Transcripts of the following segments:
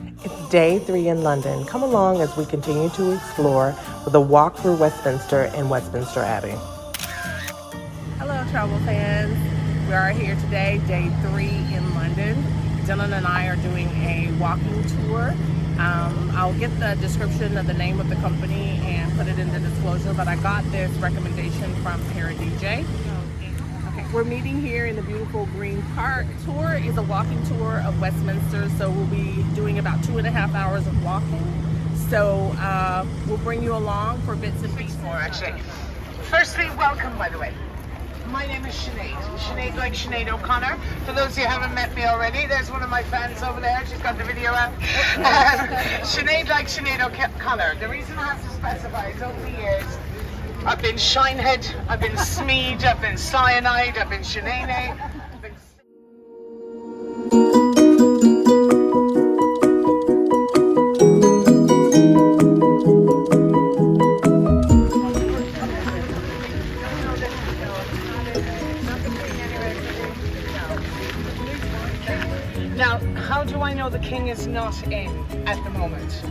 It's day 3 in London. Come along as we continue to explore with a walk through Westminster and Westminster Abbey. Hello, travel fans. We are here today, day 3 in London. Dylan and I are doing a walking tour. I'll get the description of the name of the company and put it in the disclosure, but I got this recommendation from DJ. We're meeting here in the beautiful Green Park. Tour is a walking tour of Westminster, so we'll be doing about 2.5 hours of walking. So we'll bring you along for bits and pieces. More actually. Firstly, welcome, by the way. My name is Sinead like Sinead O'Connor. For those of you who haven't met me already, there's one of my fans over there. She's got the video out. Sinead like Sinead O'Connor. The reason I have to specify is over the years, I've been Shinehead, I've been Smeed, I've been Cyanide, I've been Sinead. Now, how do I know the king is not in at the moment?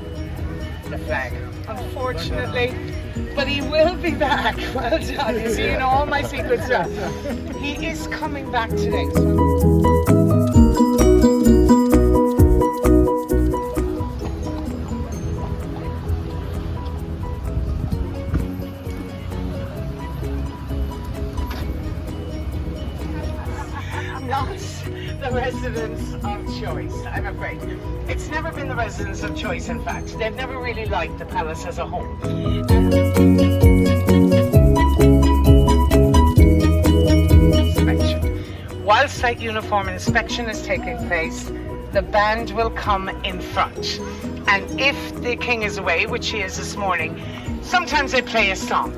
The flag. Unfortunately, but he will be back. Well done. You see, you know all my secret stuff. He is coming back today. Not the residence of choice, I'm afraid. It's never been the residence of choice, in fact. They've never really liked the palace as a home. Inspection. Whilst that uniform inspection is taking place, the band will come in front. And if the king is away, which he is this morning, sometimes they play a song.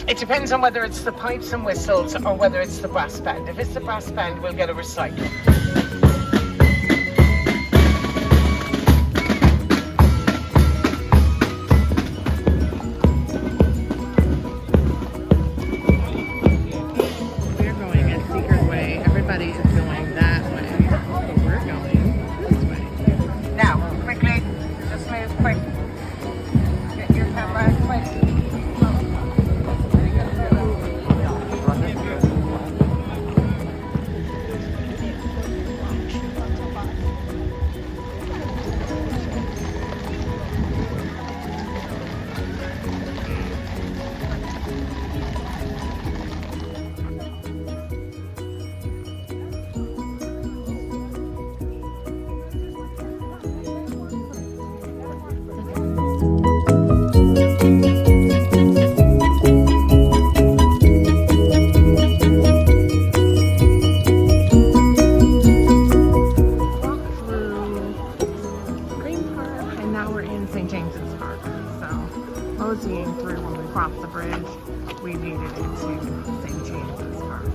It depends on whether it's the pipes and whistles or whether it's the brass band. If it's the brass band, we'll get a recital. We're going a secret way. Everybody is going that way. But we're going this way. Now, quickly, just move quick. Get your camera quick. Through when we crossed the bridge, we needed into St. James's Park.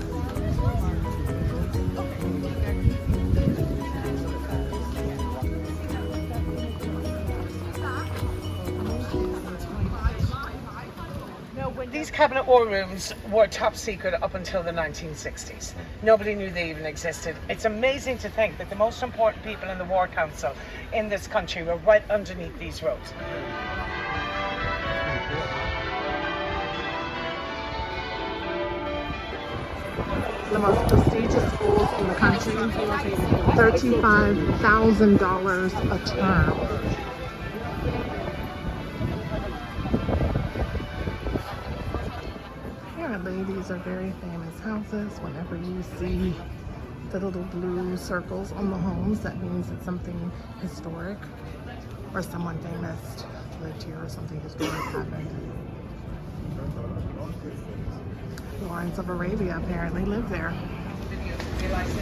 These cabinet war rooms were top secret up until the 1960s. Nobody knew they even existed. It's amazing to think that the most important people in the War Council in this country were right underneath these roads. The most prestigious schools in the country, $35,000 a term. Apparently these are very famous houses. Whenever you see the little blue circles on the homes, that means it's something historic or someone famous lived here or something historic happened. Lawrence of Arabia apparently lived there.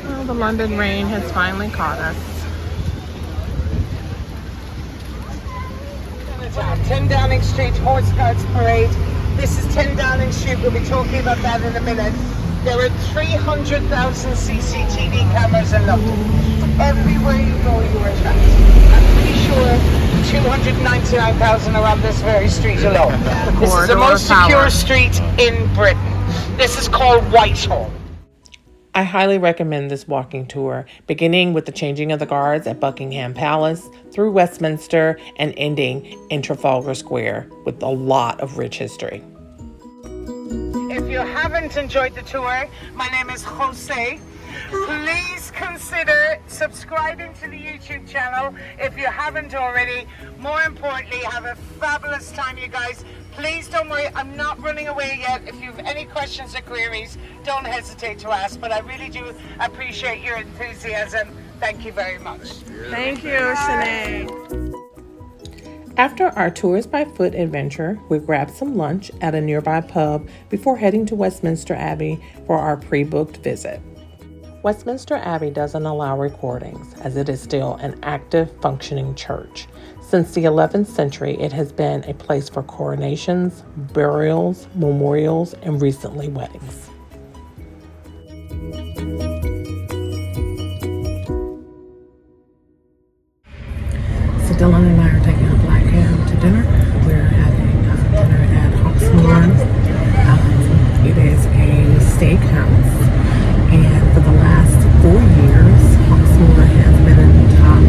Well, the London rain has finally caught us. 10 Downing Street, Horse Carts Parade. This is 10 Downing Street. We'll be talking about that in a minute. There are 300,000 CCTV cameras in London. Everywhere you go, you are tracked. I'm pretty sure 299,000 are on this very street alone. This is the most secure street in Britain. This is called Whitehall. I highly recommend this walking tour, beginning with the changing of the guards at Buckingham Palace, through Westminster, and ending in Trafalgar Square with a lot of rich history. If you haven't enjoyed the tour, my name is Jose. Please consider subscribing to the YouTube channel if you haven't already. More importantly, have a fabulous time, you guys. Please don't worry, I'm not running away yet. If you have any questions or queries, don't hesitate to ask. But I really do appreciate your enthusiasm. Thank you very much. Thank you, Sinead. After our tours by foot adventure, we grabbed some lunch at a nearby pub before heading to Westminster Abbey for our pre-booked visit. Westminster Abbey doesn't allow recordings, as it is still an active, functioning church. Since the 11th century, it has been a place for coronations, burials, memorials, and recently weddings. So Dylan and I are taking a black cab to dinner. We're having dinner at Hawksmoor. It is a steakhouse. And for the last 4 years, Hawksmoor has been in the top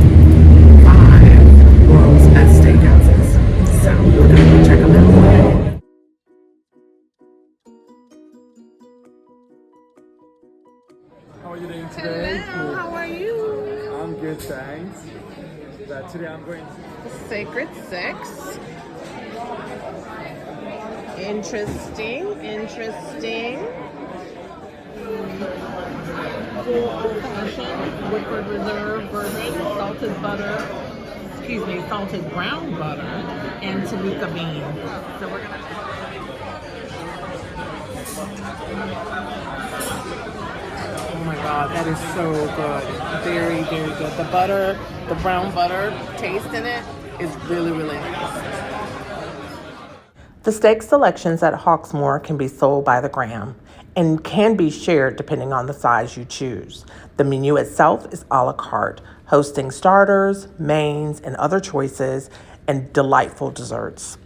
5 world's best steakhouses. So we're going to go check them out. How are you doing today? Hello, how are you? I'm good, thanks. Today I'm going to Sacred Six. Interesting. Full old-fashioned Woodford Reserve bourbon, salted brown butter, and Toluca bean. So we're gonna. Oh my God, that is so good. Very, very good. The butter, the brown butter taste in it is really, really nice. The steak selections at Hawksmoor can be sold by the gram and can be shared depending on the size you choose. The menu itself is a la carte, hosting starters, mains, and other choices, and delightful desserts.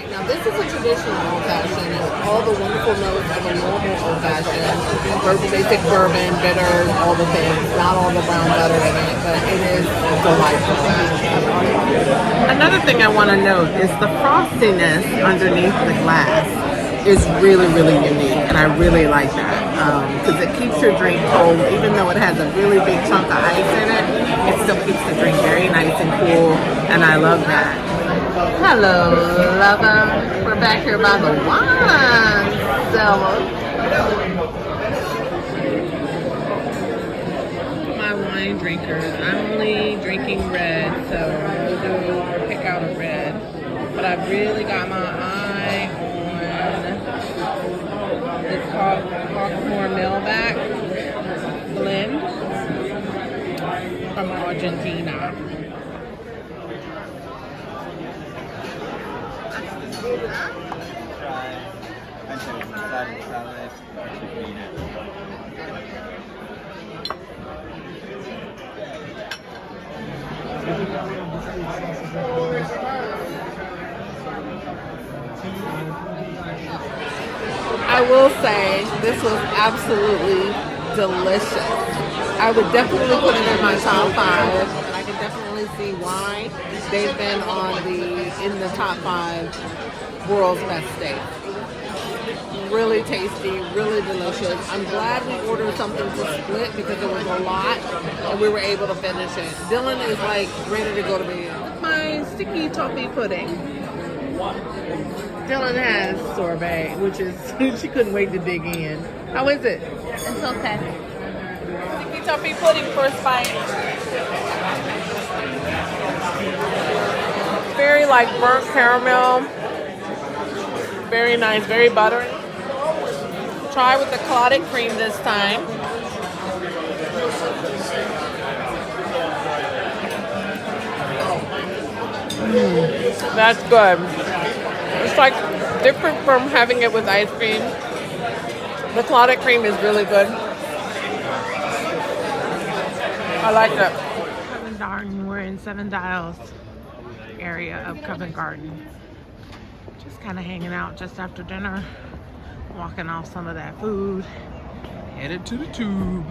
Now this is a traditional old-fashioned with all the wonderful notes of a normal old-fashioned, basic bourbon, bitters, all the things. Not all the brown butter in it, but it is delightful. Another thing I want to note is the frostiness underneath the glass is really, really unique, and I really like that because it keeps your drink cold. Even though it has a really big chunk of ice in it, it still keeps the drink very nice and cool, and I love that. Hello, lover. We're back here by the wine cellar. My wine drinkers. I'm only drinking red, so we'll pick out a red. But I've really got my eye on this Hawksmoor Millback blend from Argentina. I will say this was absolutely delicious. I would definitely put it in my top 5, and I can definitely see why they've been in the top 5 world's best steak. Really tasty, really delicious. I'm glad we ordered something to split because it was a lot and we were able to finish it. Dylan is like ready to go to bed. My sticky toffee pudding. Dylan has sorbet, which is, she couldn't wait to dig in. How is it? It's okay. Sticky toffee pudding, first bite. Very like burnt caramel. Very nice, very buttery. Try with the clotted cream this time. That's good. It's like different from having it with ice cream. The clotted cream is really good. I like it. We're in 7 Dials area of Covent Garden. Just kind of hanging out just after dinner, walking off some of that food, headed to the Tube.